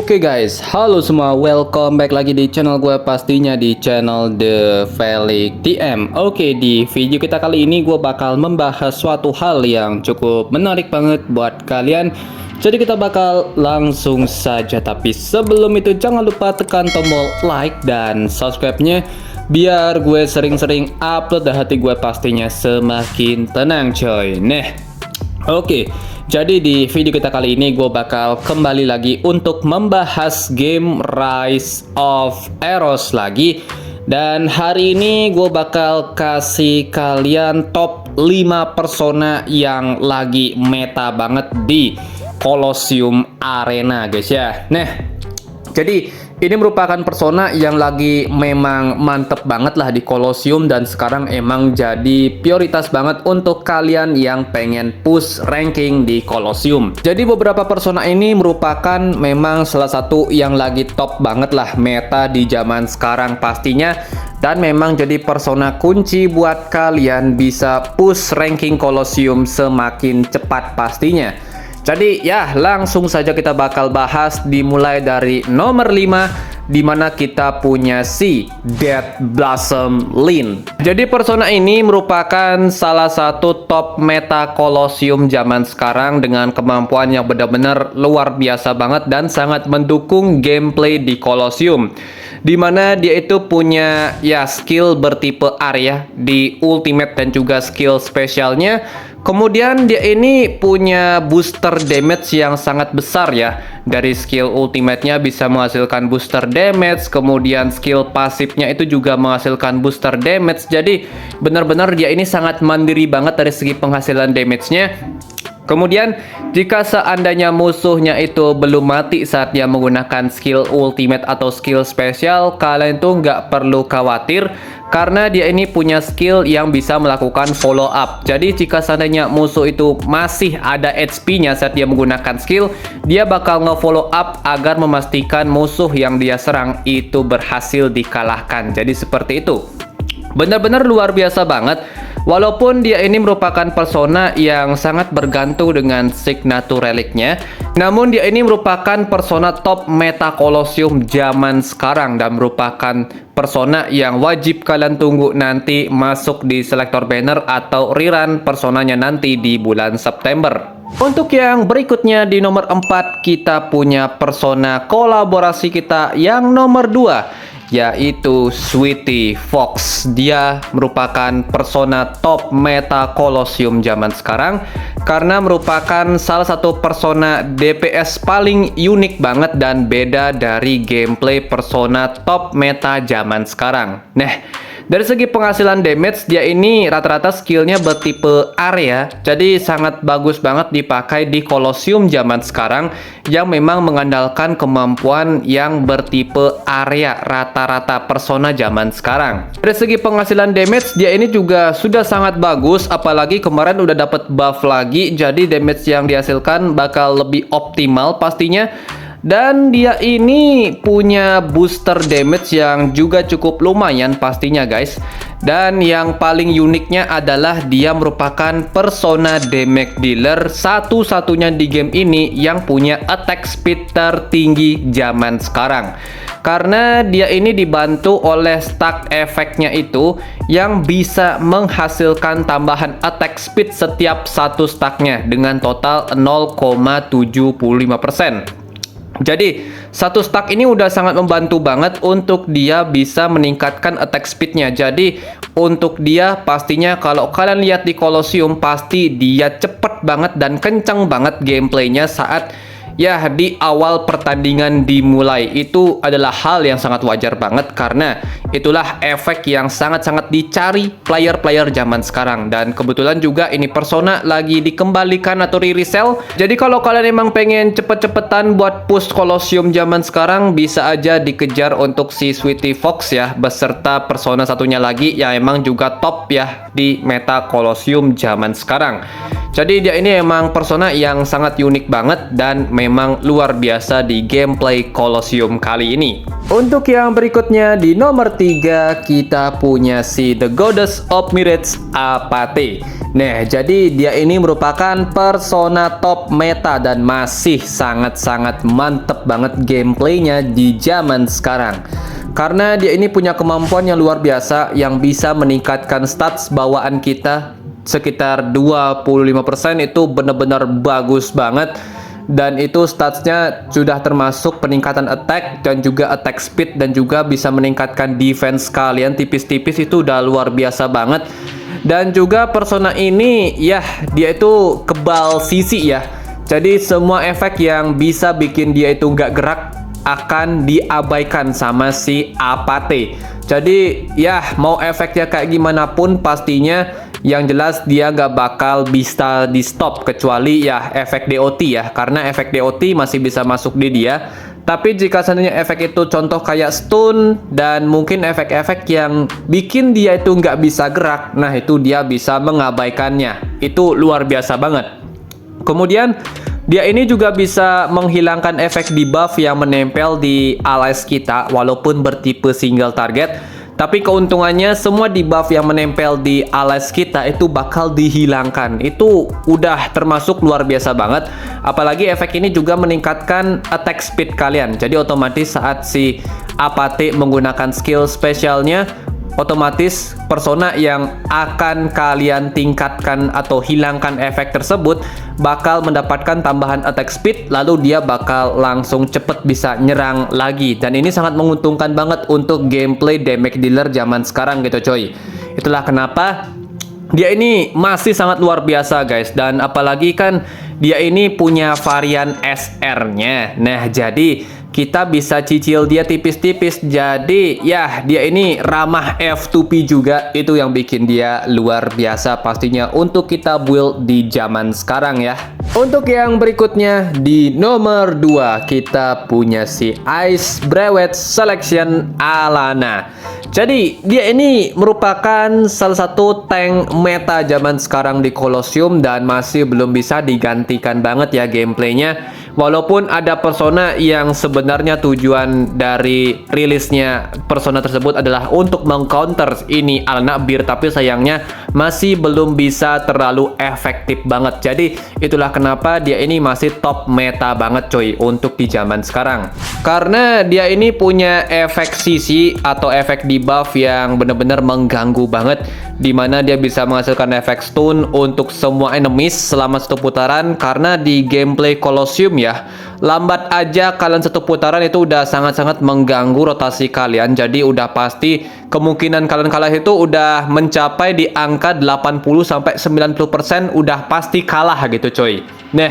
Oke guys, halo semua, welcome back lagi di channel gue, pastinya di channel The Felix TM. Oke, di video kita kali ini gue bakal membahas suatu hal yang cukup menarik banget buat kalian. Jadi kita bakal langsung saja, tapi sebelum itu jangan lupa tekan tombol like dan subscribe-nya biar gue sering-sering upload dan hati gue pastinya semakin tenang coy. Oke, jadi di video kita kali ini gue bakal kembali lagi untuk membahas game Rise of Eros lagi. Dan hari ini gue bakal kasih kalian top 5 persona yang lagi meta banget di Colosseum Arena guys ya. Jadi ini merupakan persona yang lagi memang mantep banget lah di Colosseum, dan sekarang emang jadi prioritas banget untuk kalian yang pengen push ranking di Colosseum. Jadi beberapa persona ini merupakan memang salah satu yang lagi top banget lah meta di zaman sekarang pastinya, dan memang jadi persona kunci buat kalian bisa push ranking Colosseum semakin cepat pastinya. Jadi ya langsung saja kita bakal bahas, dimulai dari nomor 5 dimana kita punya si Death Blossom Lyn. Jadi persona ini merupakan salah satu top meta Colosseum zaman sekarang dengan kemampuan yang benar-benar luar biasa banget dan sangat mendukung gameplay di Colosseum, dimana dia itu punya ya skill bertipe area di ultimate dan juga skill spesialnya. Kemudian dia ini punya booster damage yang sangat besar ya. Dari skill ultimate-nya bisa menghasilkan booster damage, kemudian skill pasifnya itu juga menghasilkan booster damage. Jadi benar-benar dia ini sangat mandiri banget dari segi penghasilan damage-nya. Kemudian jika seandainya musuhnya itu belum mati saat dia menggunakan skill ultimate atau skill spesial, kalian tuh nggak perlu khawatir karena dia ini punya skill yang bisa melakukan follow up. Jadi jika seandainya musuh itu masih ada HP-nya saat dia menggunakan skill, dia bakal nge-follow up agar memastikan musuh yang dia serang itu berhasil dikalahkan. Jadi seperti itu. Benar-benar luar biasa banget. Walaupun dia ini merupakan persona yang sangat bergantung dengan signature reliknya, namun dia ini merupakan persona top meta Colosseum zaman sekarang dan merupakan persona yang wajib kalian tunggu nanti masuk di selektor banner atau rerun personanya nanti di bulan September. Untuk yang berikutnya di nomor 4 kita punya persona kolaborasi kita yang nomor 2, yaitu Sweetie Fox. Dia merupakan persona top meta Colosseum zaman sekarang karena merupakan salah satu persona DPS paling unik banget dan beda dari gameplay persona top meta zaman sekarang. Dari segi penghasilan damage, dia ini rata-rata skillnya bertipe area, jadi sangat bagus banget dipakai di Colosseum zaman sekarang yang memang mengandalkan kemampuan yang bertipe area rata-rata persona zaman sekarang. Dari segi penghasilan damage, dia ini juga sudah sangat bagus, apalagi kemarin udah dapat buff lagi, jadi damage yang dihasilkan bakal lebih optimal pastinya. Dan dia ini punya booster damage yang juga cukup lumayan pastinya guys. Dan yang paling uniknya adalah dia merupakan persona damage dealer satu-satunya di game ini yang punya attack speed tertinggi zaman sekarang. Karena dia ini dibantu oleh stack efeknya itu yang bisa menghasilkan tambahan attack speed setiap satu stacknya dengan total 0,75%. Jadi satu stack ini udah sangat membantu banget untuk dia bisa meningkatkan attack speednya. Jadi untuk dia pastinya kalau kalian lihat di Colosseum pasti dia cepet banget dan kencang banget gameplaynya saat ya di awal pertandingan dimulai. Itu adalah hal yang sangat wajar banget karena itulah efek yang sangat-sangat dicari player-player zaman sekarang. Dan kebetulan juga ini persona lagi dikembalikan atau re-resell. Jadi kalau kalian emang pengen cepet-cepetan buat push Colosseum zaman sekarang, bisa aja dikejar untuk si Sweetie Fox ya, beserta persona satunya lagi yang emang juga top ya di meta Colosseum zaman sekarang. Jadi dia ini emang persona yang sangat unik banget dan memang luar biasa di gameplay Colosseum kali ini. Untuk yang berikutnya di nomor 3 kita punya si The Goddess of Mirage, Apate. Nah, jadi dia ini merupakan persona top meta dan masih sangat-sangat mantep banget gameplaynya di zaman sekarang. Karena dia ini punya kemampuan yang luar biasa yang bisa meningkatkan stats bawaan kita sekitar 25%, itu benar-benar bagus banget. Dan itu statsnya sudah termasuk peningkatan attack dan juga attack speed, dan juga bisa meningkatkan defense kalian tipis-tipis, itu udah luar biasa banget. Dan juga persona ini ya dia itu kebal sisi ya. Jadi semua efek yang bisa bikin dia itu nggak gerak akan diabaikan sama si Apate. Jadi ya mau efeknya kayak gimana pun pastinya yang jelas dia nggak bakal bisa di stop kecuali ya efek DOT ya, karena efek DOT masih bisa masuk di dia. Tapi jika seandainya efek itu contoh kayak stun dan mungkin efek-efek yang bikin dia itu nggak bisa gerak, nah itu dia bisa mengabaikannya. Itu luar biasa banget. Kemudian dia ini juga bisa menghilangkan efek debuff yang menempel di allies kita walaupun bertipe single target. Tapi keuntungannya semua debuff yang menempel di allies kita itu bakal dihilangkan. Itu udah termasuk luar biasa banget. Apalagi efek ini juga meningkatkan attack speed kalian. Jadi otomatis saat si Apate menggunakan skill spesialnya, otomatis persona yang akan kalian tingkatkan atau hilangkan efek tersebut bakal mendapatkan tambahan attack speed, lalu dia bakal langsung cepet bisa nyerang lagi. Dan ini sangat menguntungkan banget untuk gameplay damage dealer zaman sekarang gitu coy. Itulah kenapa dia ini masih sangat luar biasa guys. Dan apalagi kan dia ini punya varian SR-nya. Nah jadi kita bisa cicil dia tipis-tipis. Jadi ya dia ini ramah F2P juga. Itu yang bikin dia luar biasa pastinya untuk kita build di zaman sekarang ya. Untuk yang berikutnya di nomor 2 kita punya si Ice Brewed Selection Alana. Jadi dia ini merupakan salah satu tank meta zaman sekarang di Colosseum dan masih belum bisa digantikan banget ya gameplaynya. Walaupun ada persona yang sebenarnya tujuan dari rilisnya persona tersebut adalah untuk mengcounter ini Alana Bir, tapi sayangnya masih belum bisa terlalu efektif banget. Jadi itulah kenapa dia ini masih top meta banget coy untuk di zaman sekarang. Karena dia ini punya efek sisi atau efek debuff yang benar-benar mengganggu banget, dimana dia bisa menghasilkan efek stun untuk semua enemies selama satu putaran. Karena di gameplay Colosseum ya, lambat aja kalian satu putaran itu udah sangat-sangat mengganggu rotasi kalian. Jadi udah pasti kemungkinan kalian kalah itu udah mencapai di angka 80-90%, udah pasti kalah gitu coy. Nah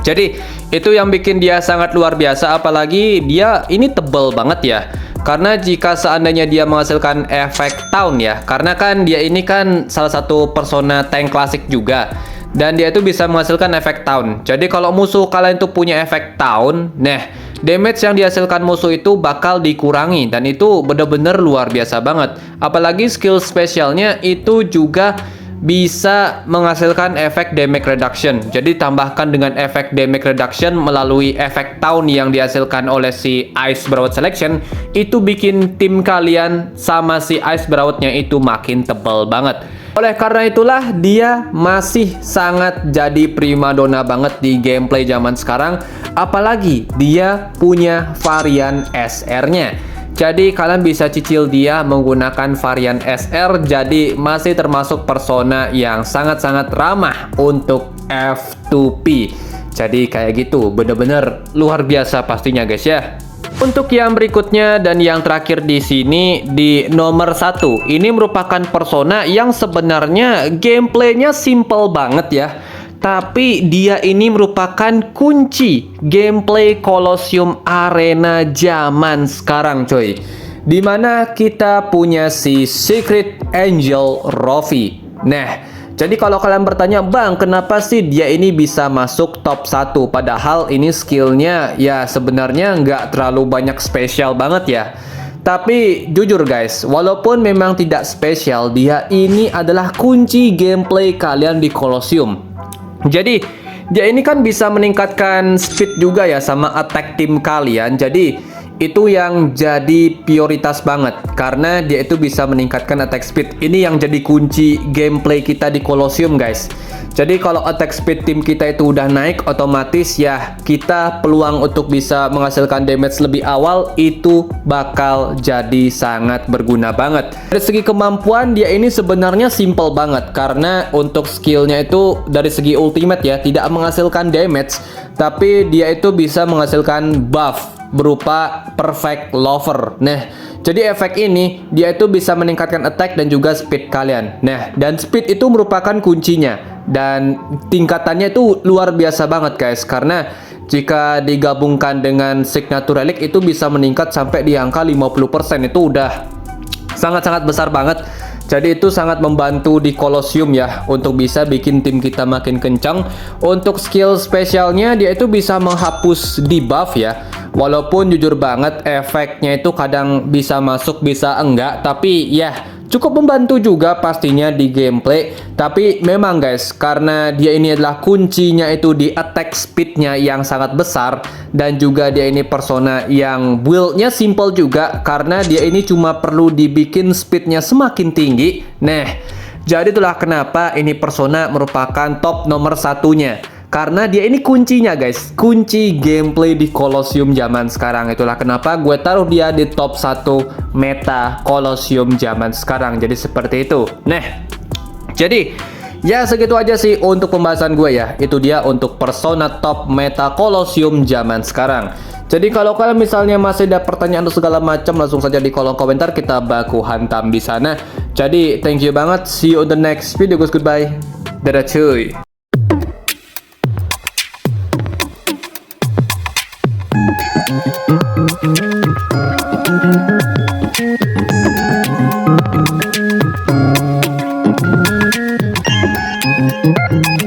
jadi itu yang bikin dia sangat luar biasa. Apalagi dia ini tebel banget ya. Karena jika seandainya dia menghasilkan efek Taunt ya, karena kan dia ini kan salah satu persona tank klasik juga, dan dia itu bisa menghasilkan efek Taunt. Jadi kalau musuh kalian itu punya efek Taunt, nah damage yang dihasilkan musuh itu bakal dikurangi, dan itu bener-bener luar biasa banget. Apalagi skill spesialnya itu juga bisa menghasilkan efek damage reduction. Jadi tambahkan dengan efek damage reduction melalui efek Taunt yang dihasilkan oleh si Ice Brewed Selection, itu bikin tim kalian sama si Ice Brewednya itu makin tebal banget. Oleh karena itulah dia masih sangat jadi primadona banget di gameplay zaman sekarang. Apalagi dia punya varian SR-nya. Jadi kalian bisa cicil dia menggunakan varian SR. Jadi masih termasuk persona yang sangat-sangat ramah untuk F2P. Jadi kayak gitu, bener-bener luar biasa pastinya guys ya. Untuk yang berikutnya dan yang terakhir di sini di nomor 1, ini merupakan persona yang sebenarnya gameplaynya simple banget ya. Tapi dia ini merupakan kunci gameplay Colosseum Arena zaman sekarang coy. Dimana kita punya si Secret Angel Rofi. Nah, jadi kalau kalian bertanya, bang kenapa sih dia ini bisa masuk top 1? Padahal ini skillnya ya sebenarnya nggak terlalu banyak spesial banget ya. Tapi jujur guys, walaupun memang tidak spesial, dia ini adalah kunci gameplay kalian di Colosseum. Jadi dia ini kan bisa meningkatkan speed juga ya sama attack tim kalian. Jadi itu yang jadi prioritas banget karena dia itu bisa meningkatkan attack speed. Ini yang jadi kunci gameplay kita di Colosseum guys. Jadi kalau attack speed tim kita itu udah naik, otomatis ya kita peluang untuk bisa menghasilkan damage lebih awal itu bakal jadi sangat berguna banget. Dari segi kemampuan dia ini sebenarnya simple banget karena untuk skillnya itu dari segi ultimate ya tidak menghasilkan damage, tapi dia itu bisa menghasilkan buff berupa perfect lover. Nah, jadi efek ini dia itu bisa meningkatkan attack dan juga speed kalian. Nah, dan speed itu merupakan kuncinya dan tingkatannya itu luar biasa banget guys, karena jika digabungkan dengan signature relic itu bisa meningkat sampai di angka 50%. Itu udah sangat-sangat besar banget. Jadi itu sangat membantu di Colosseum ya untuk bisa bikin tim kita makin kencang. Untuk skill spesialnya dia itu bisa menghapus debuff ya. Walaupun jujur banget efeknya itu kadang bisa masuk bisa enggak, tapi ya cukup membantu juga pastinya di gameplay. Tapi memang guys, karena dia ini adalah kuncinya itu di attack speednya yang sangat besar, dan juga dia ini persona yang build-nya simple juga karena dia ini cuma perlu dibikin speednya semakin tinggi. Nah, jadi itulah kenapa ini persona merupakan top nomor satunya. Karena dia ini kuncinya guys, kunci gameplay di Colosseum zaman sekarang. Itulah kenapa gue taruh dia di top 1 meta Colosseum zaman sekarang. Jadi seperti itu. Nah, jadi ya segitu aja sih untuk pembahasan gue ya. Itu dia untuk persona top meta Colosseum zaman sekarang. Jadi kalau kalian misalnya masih ada pertanyaan atau segala macam, langsung saja di kolom komentar, kita baku hantam di sana. Jadi thank you banget, see you on the next video guys, goodbye. Dadah cuy. Thank you.